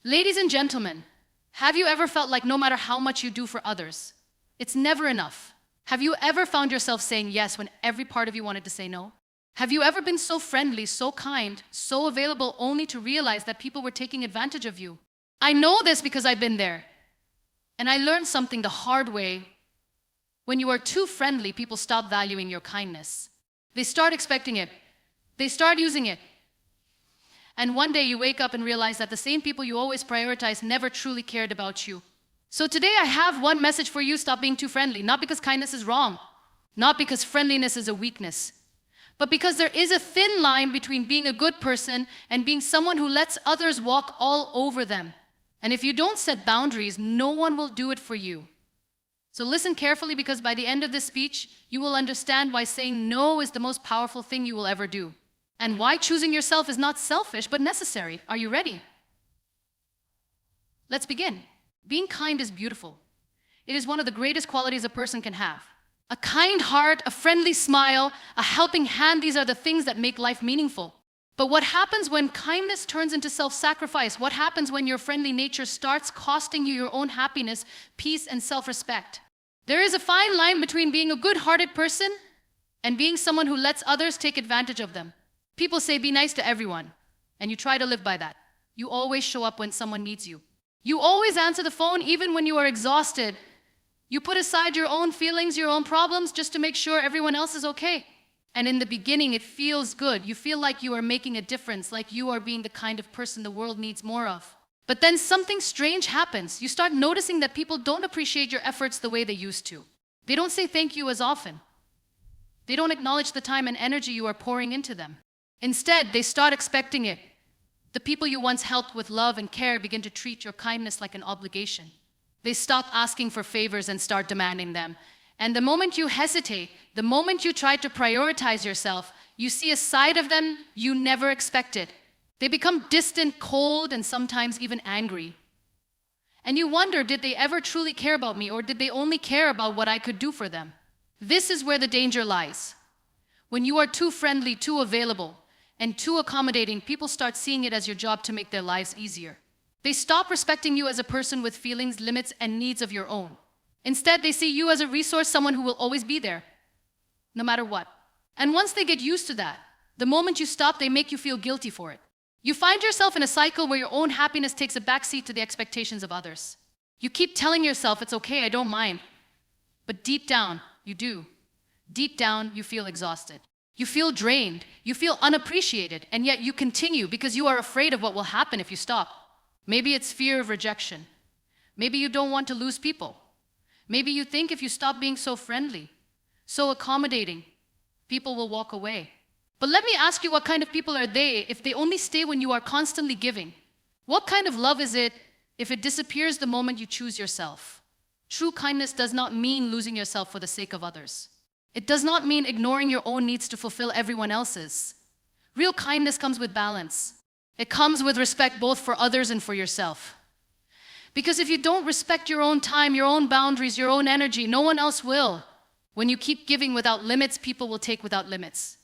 Ladies and gentlemen, have you ever felt like no matter how much you do for others, it's never enough? Have you ever found yourself saying yes when every part of you wanted to say no? Have you ever been so friendly, so kind, so available only to realize that people were taking advantage of you? I know this because I've been there. And I learned something the hard way. When you are too friendly, people stop valuing your kindness. They start expecting it. They start using it. And one day you wake up and realize that the same people you always prioritized never truly cared about you. So today I have one message for you: stop being too friendly. Not because kindness is wrong, not because friendliness is a weakness, but because there is a thin line between being a good person and being someone who lets others walk all over them. And if you don't set boundaries, no one will do it for you. So listen carefully, because by the end of this speech, you will understand why saying no is the most powerful thing you will ever do. And why choosing yourself is not selfish, but necessary. Are you ready? Let's begin. Being kind is beautiful. It is one of the greatest qualities a person can have. A kind heart, a friendly smile, a helping hand, these are the things that make life meaningful. But what happens when kindness turns into self-sacrifice? What happens when your friendly nature starts costing you your own happiness, peace, and self-respect? There is a fine line between being a good-hearted person and being someone who lets others take advantage of them. People say be nice to everyone, and you try to live by that. You always show up when someone needs you. You always answer the phone even when you are exhausted. You put aside your own feelings, your own problems, just to make sure everyone else is okay. And in the beginning, it feels good. You feel like you are making a difference, like you are being the kind of person the world needs more of. But then something strange happens. You start noticing that people don't appreciate your efforts the way they used to. They don't say thank you as often. They don't acknowledge the time and energy you are pouring into them. Instead, they start expecting it. The people you once helped with love and care begin to treat your kindness like an obligation. They stop asking for favors and start demanding them. And the moment you hesitate, the moment you try to prioritize yourself, you see a side of them you never expected. They become distant, cold, and sometimes even angry. And you wonder, did they ever truly care about me, or did they only care about what I could do for them? This is where the danger lies. When you are too friendly, too available, and too accommodating, people start seeing it as your job to make their lives easier. They stop respecting you as a person with feelings, limits, and needs of your own. Instead, they see you as a resource, someone who will always be there, no matter what. And once they get used to that, the moment you stop, they make you feel guilty for it. You find yourself in a cycle where your own happiness takes a backseat to the expectations of others. You keep telling yourself, it's okay, I don't mind. But deep down, you do. Deep down, you feel exhausted. You feel drained. You feel unappreciated. And yet you continue because you are afraid of what will happen if you stop. Maybe it's fear of rejection. Maybe you don't want to lose people. Maybe you think if you stop being so friendly, so accommodating, people will walk away. But let me ask you, what kind of people are they if they only stay when you are constantly giving? What kind of love is it if it disappears the moment you choose yourself? True kindness does not mean losing yourself for the sake of others. It does not mean ignoring your own needs to fulfill everyone else's. Real kindness comes with balance. It comes with respect both for others and for yourself. Because if you don't respect your own time, your own boundaries, your own energy, no one else will. When you keep giving without limits, people will take without limits.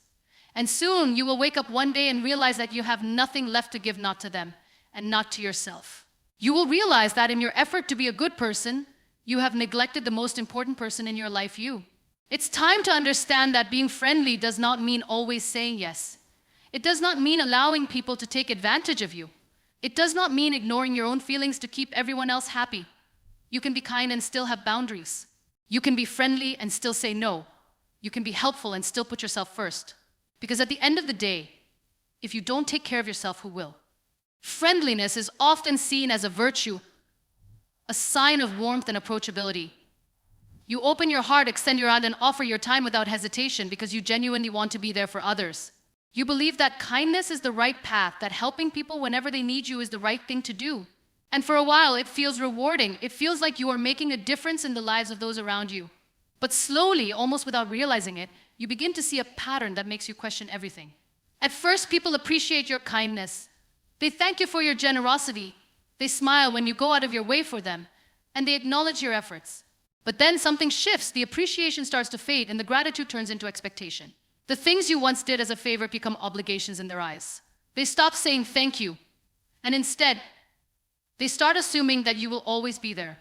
And soon you will wake up one day and realize that you have nothing left to give, not to them and not to yourself. You will realize that in your effort to be a good person, you have neglected the most important person in your life, you. It's time to understand that being friendly does not mean always saying yes. It does not mean allowing people to take advantage of you. It does not mean ignoring your own feelings to keep everyone else happy. You can be kind and still have boundaries. You can be friendly and still say no. You can be helpful and still put yourself first. Because at the end of the day, if you don't take care of yourself, who will? Friendliness is often seen as a virtue, a sign of warmth and approachability. You open your heart, extend your hand, and offer your time without hesitation because you genuinely want to be there for others. You believe that kindness is the right path, that helping people whenever they need you is the right thing to do. And for a while, it feels rewarding. It feels like you are making a difference in the lives of those around you. But slowly, almost without realizing it, you begin to see a pattern that makes you question everything. At first, people appreciate your kindness. They thank you for your generosity. They smile when you go out of your way for them, and they acknowledge your efforts. But then something shifts. The appreciation starts to fade, and the gratitude turns into expectation. The things you once did as a favor become obligations in their eyes. They stop saying thank you, and instead, They start assuming that you will always be there,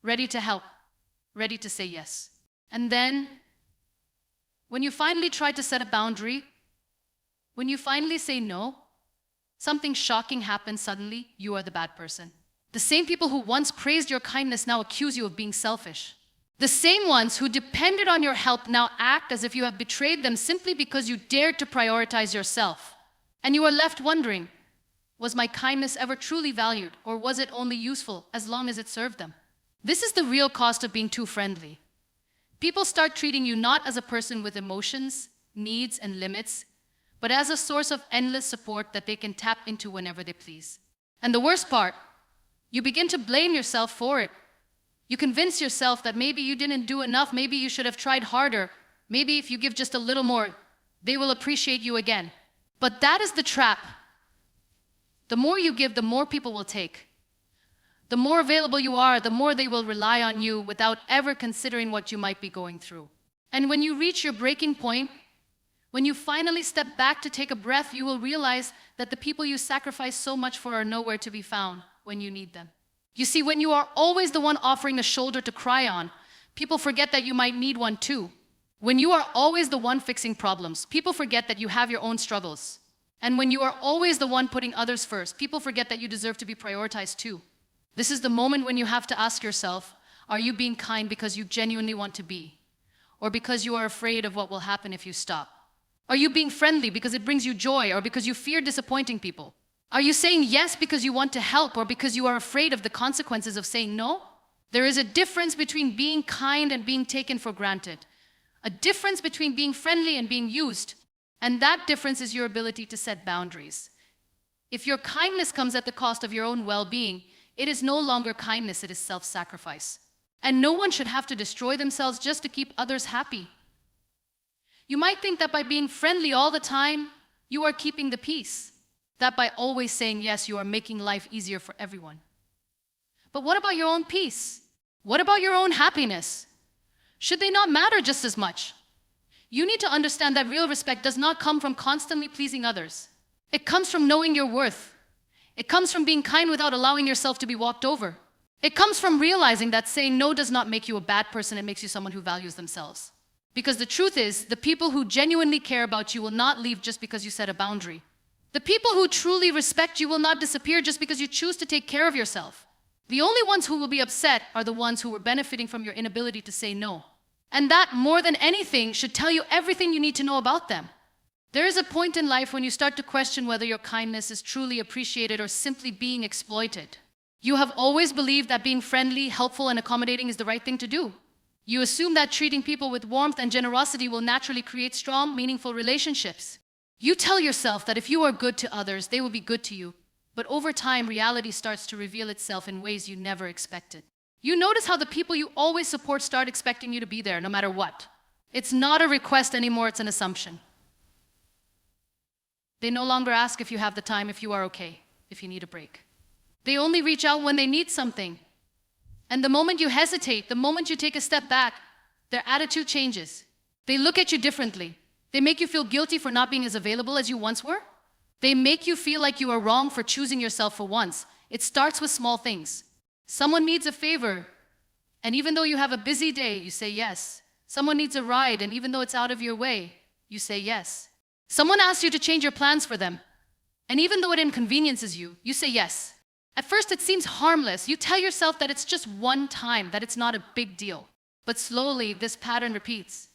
ready to help, ready to say yes. And then, when you finally try to set a boundary, when you finally say no, something shocking happens suddenly. You are the bad person. The same people who once praised your kindness now accuse you of being selfish. The same ones who depended on your help now act as if you have betrayed them simply because you dared to prioritize yourself. And you are left wondering, was my kindness ever truly valued, or was it only useful as long as it served them? This is the real cost of being too friendly. People start treating you not as a person with emotions, needs, and limits, but as a source of endless support that they can tap into whenever they please. And the worst part, you begin to blame yourself for it. You convince yourself that maybe you didn't do enough, maybe you should have tried harder, maybe if you give just a little more, they will appreciate you again. But that is the trap. The more you give, the more people will take. The more available you are, the more they will rely on you without ever considering what you might be going through. And when you reach your breaking point, when you finally step back to take a breath, you will realize that the people you sacrifice so much for are nowhere to be found when you need them. You see, when you are always the one offering a shoulder to cry on, people forget that you might need one too. When you are always the one fixing problems, people forget that you have your own struggles. And when you are always the one putting others first, people forget that you deserve to be prioritized too. This is the moment when you have to ask yourself, are you being kind because you genuinely want to be? Or because you are afraid of what will happen if you stop? Are you being friendly because it brings you joy, or because you fear disappointing people? Are you saying yes because you want to help, or because you are afraid of the consequences of saying no? There is a difference between being kind and being taken for granted. A difference between being friendly and being used. And that difference is your ability to set boundaries. If your kindness comes at the cost of your own well-being, it is no longer kindness, it is self-sacrifice. And no one should have to destroy themselves just to keep others happy. You might think that by being friendly all the time, you are keeping the peace. That by always saying yes, you are making life easier for everyone. But what about your own peace? What about your own happiness? Should they not matter just as much? You need to understand that real respect does not come from constantly pleasing others. It comes from knowing your worth. It comes from being kind without allowing yourself to be walked over. It comes from realizing that saying no does not make you a bad person, it makes you someone who values themselves. Because the truth is, the people who genuinely care about you will not leave just because you set a boundary. The people who truly respect you will not disappear just because you choose to take care of yourself. The only ones who will be upset are the ones who were benefiting from your inability to say no. And that, more than anything, should tell you everything you need to know about them. There is a point in life when you start to question whether your kindness is truly appreciated or simply being exploited. You have always believed that being friendly, helpful, and accommodating is the right thing to do. You assume that treating people with warmth and generosity will naturally create strong, meaningful relationships. You tell yourself that if you are good to others, they will be good to you. But over time, reality starts to reveal itself in ways you never expected. You notice how the people you always support start expecting you to be there no matter what. It's not a request anymore, it's an assumption. They no longer ask if you have the time, if you are okay, if you need a break. They only reach out when they need something. And the moment you hesitate, the moment you take a step back, their attitude changes. They look at you differently. They make you feel guilty for not being as available as you once were. They make you feel like you are wrong for choosing yourself for once. It starts with small things. Someone needs a favor, and even though you have a busy day, you say yes. Someone needs a ride, and even though it's out of your way, you say yes. Someone asks you to change your plans for them, and even though it inconveniences you, you say yes. At first, it seems harmless. You tell yourself that it's just one time, that it's not a big deal. But slowly, this pattern repeats.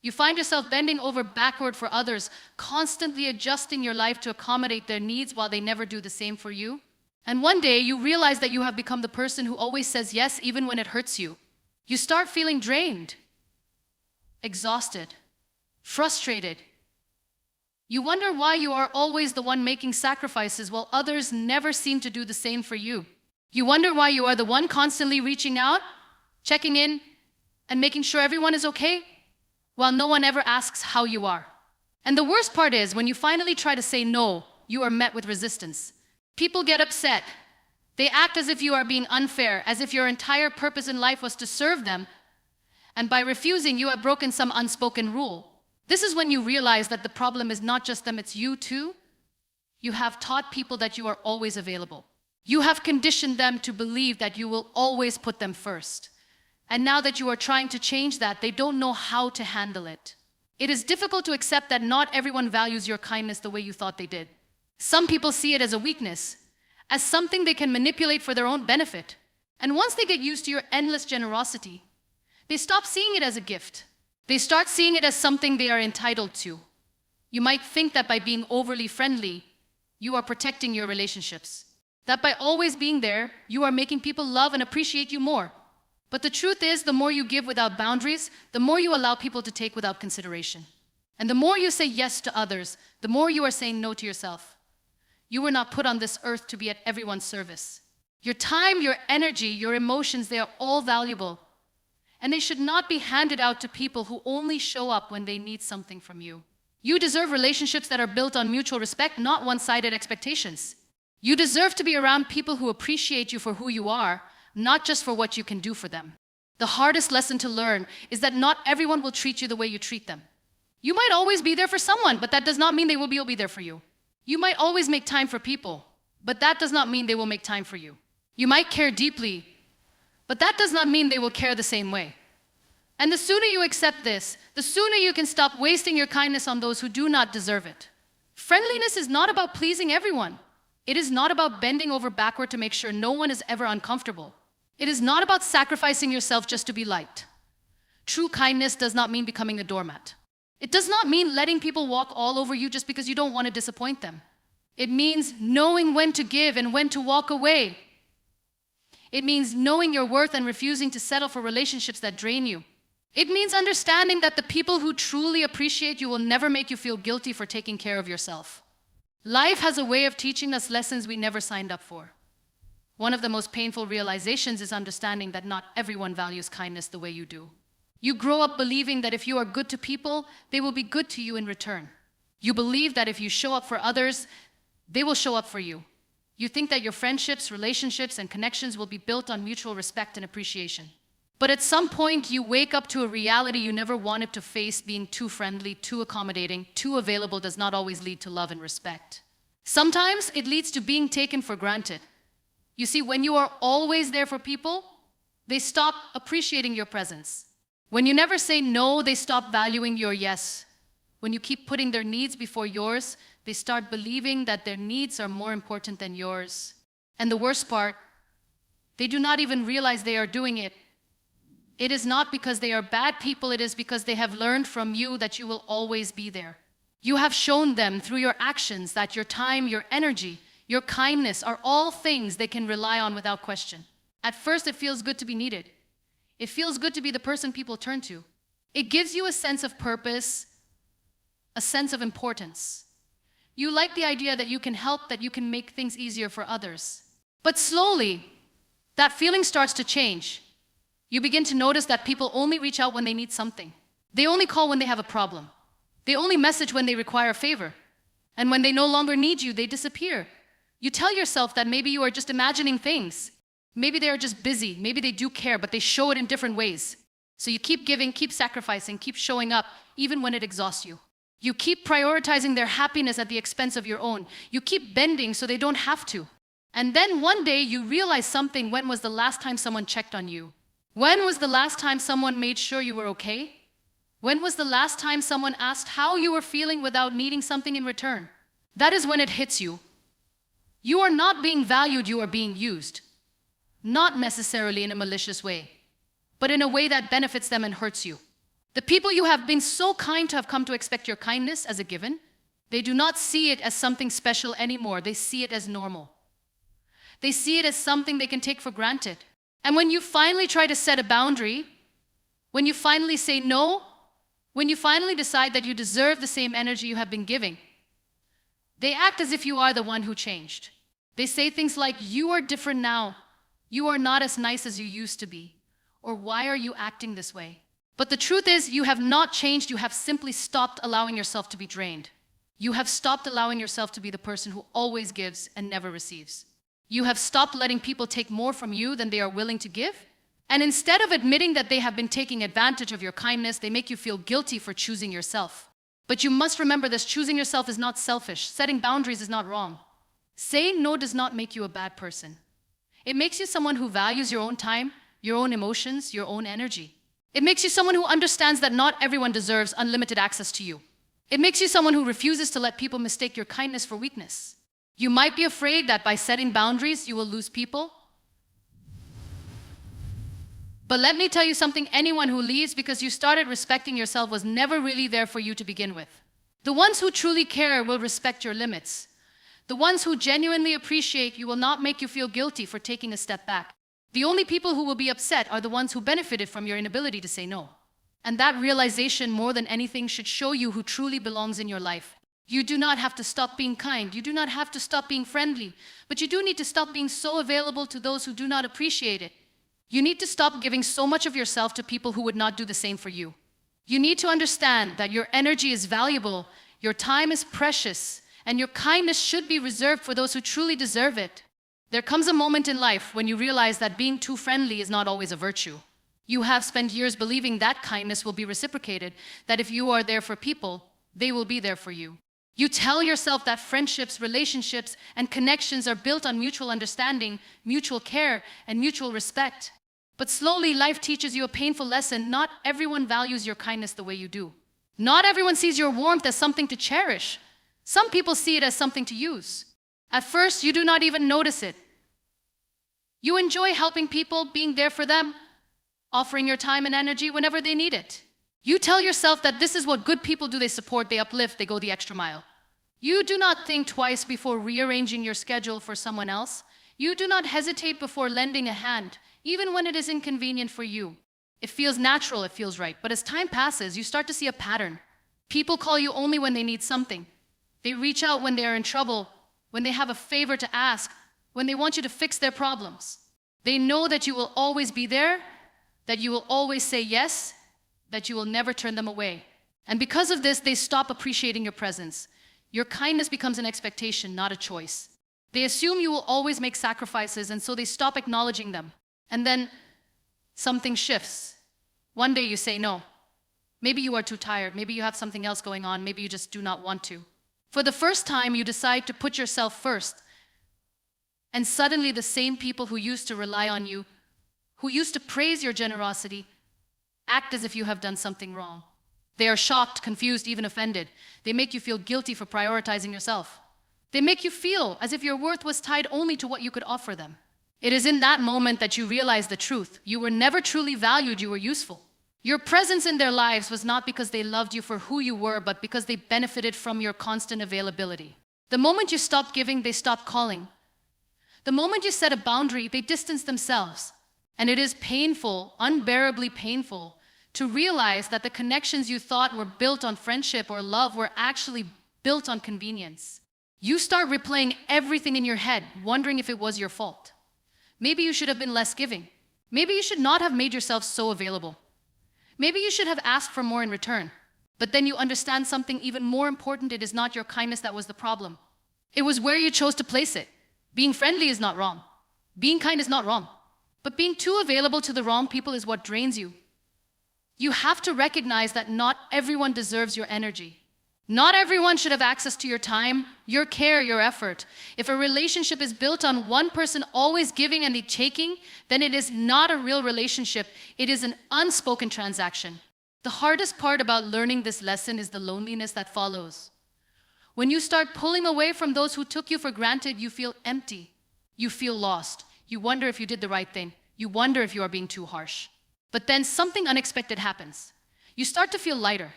You find yourself bending over backward for others, constantly adjusting your life to accommodate their needs while they never do the same for you. And one day, you realize that you have become the person who always says yes even when it hurts you. You start feeling drained, exhausted, frustrated. You wonder why you are always the one making sacrifices while others never seem to do the same for you. You wonder why you are the one constantly reaching out, checking in, and making sure everyone is okay, while no one ever asks how you are. And the worst part is, when you finally try to say no, you are met with resistance. People get upset. They act as if you are being unfair, as if your entire purpose in life was to serve them, and by refusing, you have broken some unspoken rule. This is when you realize that the problem is not just them, it's you too. You have taught people that you are always available. You have conditioned them to believe that you will always put them first. And now that you are trying to change that, they don't know how to handle it. It is difficult to accept that not everyone values your kindness the way you thought they did. Some people see it as a weakness, as something they can manipulate for their own benefit. And once they get used to your endless generosity, they stop seeing it as a gift. They start seeing it as something they are entitled to. You might think that by being overly friendly, you are protecting your relationships. That by always being there, you are making people love and appreciate you more. But the truth is, the more you give without boundaries, the more you allow people to take without consideration. And the more you say yes to others, the more you are saying no to yourself. You were not put on this earth to be at everyone's service. Your time, your energy, your emotions, they are all valuable. And they should not be handed out to people who only show up when they need something from you. You deserve relationships that are built on mutual respect, not one-sided expectations. You deserve to be around people who appreciate you for who you are, not just for what you can do for them. The hardest lesson to learn is that not everyone will treat you the way you treat them. You might always be there for someone, but that does not mean they will be there for you. You might always make time for people, but that does not mean they will make time for you. You might care deeply, but that does not mean they will care the same way. And the sooner you accept this, the sooner you can stop wasting your kindness on those who do not deserve it. Friendliness is not about pleasing everyone. It is not about bending over backward to make sure no one is ever uncomfortable. It is not about sacrificing yourself just to be liked. True kindness does not mean becoming a doormat. It does not mean letting people walk all over you just because you don't want to disappoint them. It means knowing when to give and when to walk away. It means knowing your worth and refusing to settle for relationships that drain you. It means understanding that the people who truly appreciate you will never make you feel guilty for taking care of yourself. Life has a way of teaching us lessons we never signed up for. One of the most painful realizations is understanding that not everyone values kindness the way you do. You grow up believing that if you are good to people, they will be good to you in return. You believe that if you show up for others, they will show up for you. You think that your friendships, relationships, and connections will be built on mutual respect and appreciation. But at some point, you wake up to a reality you never wanted to face. Being too friendly, too accommodating, too available does not always lead to love and respect. Sometimes it leads to being taken for granted. You see, when you are always there for people, they stop appreciating your presence. When you never say no, they stop valuing your yes. When you keep putting their needs before yours, they start believing that their needs are more important than yours. And the worst part, they do not even realize they are doing it. It is not because they are bad people, it is because they have learned from you that you will always be there. You have shown them through your actions that your time, your energy, your kindness are all things they can rely on without question. At first, it feels good to be needed. It feels good to be the person people turn to. It gives you a sense of purpose, a sense of importance. You like the idea that you can help, that you can make things easier for others. But slowly, that feeling starts to change. You begin to notice that people only reach out when they need something. They only call when they have a problem. They only message when they require a favor. And when they no longer need you, they disappear. You tell yourself that maybe you are just imagining things. Maybe they are just busy. Maybe they do care, but they show it in different ways. So you keep giving, keep sacrificing, keep showing up, even when it exhausts you. You keep prioritizing their happiness at the expense of your own. You keep bending so they don't have to. And then one day you realize something. When was the last time someone checked on you? When was the last time someone made sure you were okay? When was the last time someone asked how you were feeling without needing something in return? That is when it hits you. You are not being valued, you are being used. Not necessarily in a malicious way, but in a way that benefits them and hurts you. The people you have been so kind to have come to expect your kindness as a given. They do not see it as something special anymore. They see it as normal. They see it as something they can take for granted. And when you finally try to set a boundary, when you finally say no, when you finally decide that you deserve the same energy you have been giving, they act as if you are the one who changed. They say things like, "You are different now. You are not as nice as you used to be." Or, "Why are you acting this way?" But the truth is, you have not changed. You have simply stopped allowing yourself to be drained. You have stopped allowing yourself to be the person who always gives and never receives. You have stopped letting people take more from you than they are willing to give. And instead of admitting that they have been taking advantage of your kindness, they make you feel guilty for choosing yourself. But you must remember this: choosing yourself is not selfish. Setting boundaries is not wrong. Saying no does not make you a bad person. It makes you someone who values your own time, your own emotions, your own energy. It makes you someone who understands that not everyone deserves unlimited access to you. It makes you someone who refuses to let people mistake your kindness for weakness. You might be afraid that by setting boundaries, you will lose people. But let me tell you something, anyone who leaves because you started respecting yourself was never really there for you to begin with. The ones who truly care will respect your limits. The ones who genuinely appreciate you will not make you feel guilty for taking a step back. The only people who will be upset are the ones who benefited from your inability to say no. And that realization, more than anything, should show you who truly belongs in your life. You do not have to stop being kind. You do not have to stop being friendly. But you do need to stop being so available to those who do not appreciate it. You need to stop giving so much of yourself to people who would not do the same for you. You need to understand that your energy is valuable, your time is precious, and your kindness should be reserved for those who truly deserve it. There comes a moment in life when you realize that being too friendly is not always a virtue. You have spent years believing that kindness will be reciprocated, that if you are there for people, they will be there for you. You tell yourself that friendships, relationships, and connections are built on mutual understanding, mutual care, and mutual respect. But slowly, life teaches you a painful lesson. Not everyone values your kindness the way you do. Not everyone sees your warmth as something to cherish. Some people see it as something to use. At first, you do not even notice it. You enjoy helping people, being there for them, offering your time and energy whenever they need it. You tell yourself that this is what good people do. They support, they uplift, they go the extra mile. You do not think twice before rearranging your schedule for someone else. You do not hesitate before lending a hand, even when it is inconvenient for you. It feels natural, it feels right. But as time passes, you start to see a pattern. People call you only when they need something. They reach out when they are in trouble, when they have a favor to ask, when they want you to fix their problems. They know that you will always be there, that you will always say yes, that you will never turn them away. And because of this, they stop appreciating your presence. Your kindness becomes an expectation, not a choice. They assume you will always make sacrifices, and so they stop acknowledging them. And then something shifts. One day you say no. Maybe you are too tired. Maybe you have something else going on. Maybe you just do not want to. For the first time, you decide to put yourself first. And suddenly the same people who used to rely on you, who used to praise your generosity, act as if you have done something wrong. They are shocked, confused, even offended. They make you feel guilty for prioritizing yourself. They make you feel as if your worth was tied only to what you could offer them. It is in that moment that you realize the truth. You were never truly valued, you were useful. Your presence in their lives was not because they loved you for who you were, but because they benefited from your constant availability. The moment you stopped giving, they stopped calling. The moment you set a boundary, they distanced themselves. And it is painful, unbearably painful, to realize that the connections you thought were built on friendship or love were actually built on convenience. You start replaying everything in your head, wondering if it was your fault. Maybe you should have been less giving. Maybe you should not have made yourself so available. Maybe you should have asked for more in return. But then you understand something even more important. It is not your kindness that was the problem. It was where you chose to place it. Being friendly is not wrong. Being kind is not wrong. But being too available to the wrong people is what drains you. You have to recognize that not everyone deserves your energy. Not everyone should have access to your time, your care, your effort. If a relationship is built on one person always giving and taking, then it is not a real relationship. It is an unspoken transaction. The hardest part about learning this lesson is the loneliness that follows. When you start pulling away from those who took you for granted, you feel empty. You feel lost. You wonder if you did the right thing. You wonder if you are being too harsh. But then something unexpected happens. You start to feel lighter.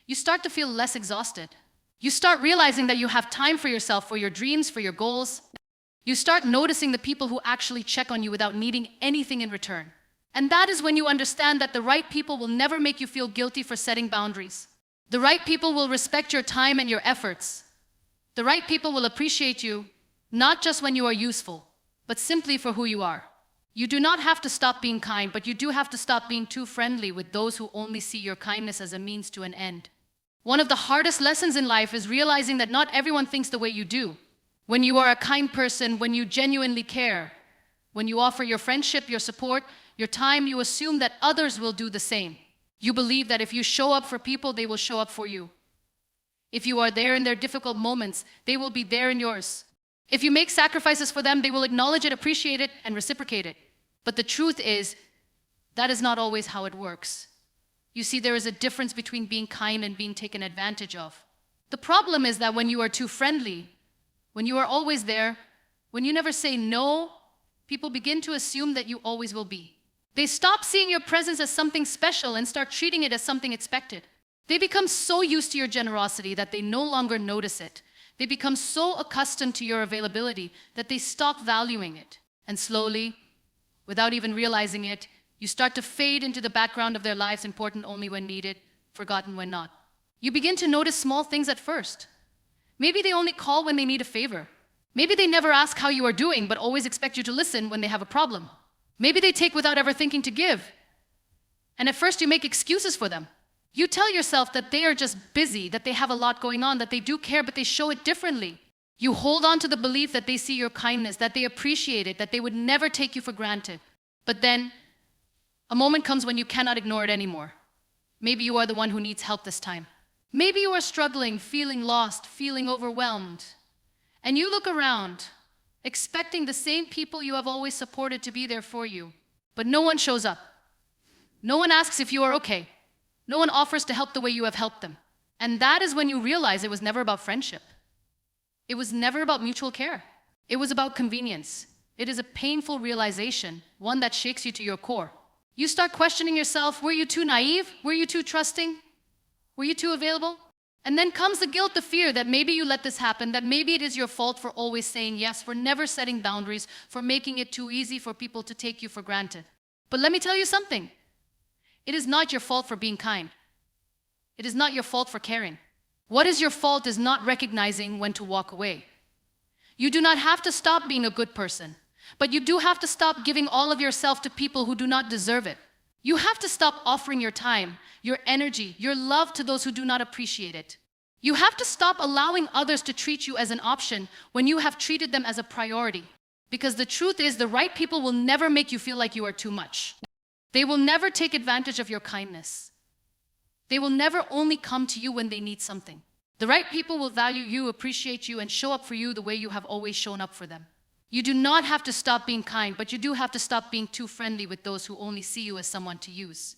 You start to feel less exhausted. You start realizing that you have time for yourself, for your dreams, for your goals. You start noticing the people who actually check on you without needing anything in return. And that is when you understand that the right people will never make you feel guilty for setting boundaries. The right people will respect your time and your efforts. The right people will appreciate you, not just when you are useful, but simply for who you are. You do not have to stop being kind, but you do have to stop being too friendly with those who only see your kindness as a means to an end. One of the hardest lessons in life is realizing that not everyone thinks the way you do. When you are a kind person, when you genuinely care, when you offer your friendship, your support, your time, you assume that others will do the same. You believe that if you show up for people, they will show up for you. If you are there in their difficult moments, they will be there in yours. If you make sacrifices for them, they will acknowledge it, appreciate it, and reciprocate it. But the truth is, that is not always how it works. You see, there is a difference between being kind and being taken advantage of. The problem is that when you are too friendly, when you are always there, when you never say no, people begin to assume that you always will be. They stop seeing your presence as something special and start treating it as something expected. They become so used to your generosity that they no longer notice it. They become so accustomed to your availability that they stop valuing it. And slowly, without even realizing it, you start to fade into the background of their lives, important only when needed, forgotten when not. You begin to notice small things at first. Maybe they only call when they need a favor. Maybe they never ask how you are doing, but always expect you to listen when they have a problem. Maybe they take without ever thinking to give. And at first you make excuses for them. You tell yourself that they are just busy, that they have a lot going on, that they do care, but they show it differently. You hold on to the belief that they see your kindness, that they appreciate it, that they would never take you for granted. But then, a moment comes when you cannot ignore it anymore. Maybe you are the one who needs help this time. Maybe you are struggling, feeling lost, feeling overwhelmed. And you look around, expecting the same people you have always supported to be there for you. But no one shows up. No one asks if you are okay. No one offers to help the way you have helped them. And that is when you realize it was never about friendship. It was never about mutual care. It was about convenience. It is a painful realization, one that shakes you to your core. You start questioning yourself, were you too naive? Were you too trusting? Were you too available? And then comes the guilt, the fear that maybe you let this happen, that maybe it is your fault for always saying yes, for never setting boundaries, for making it too easy for people to take you for granted. But let me tell you something. It is not your fault for being kind. It is not your fault for caring. What is your fault is not recognizing when to walk away. You do not have to stop being a good person, but you do have to stop giving all of yourself to people who do not deserve it. You have to stop offering your time, your energy, your love to those who do not appreciate it. You have to stop allowing others to treat you as an option when you have treated them as a priority. Because the truth is, the right people will never make you feel like you are too much. They will never take advantage of your kindness. They will never only come to you when they need something. The right people will value you, appreciate you, and show up for you the way you have always shown up for them. You do not have to stop being kind, but you do have to stop being too friendly with those who only see you as someone to use.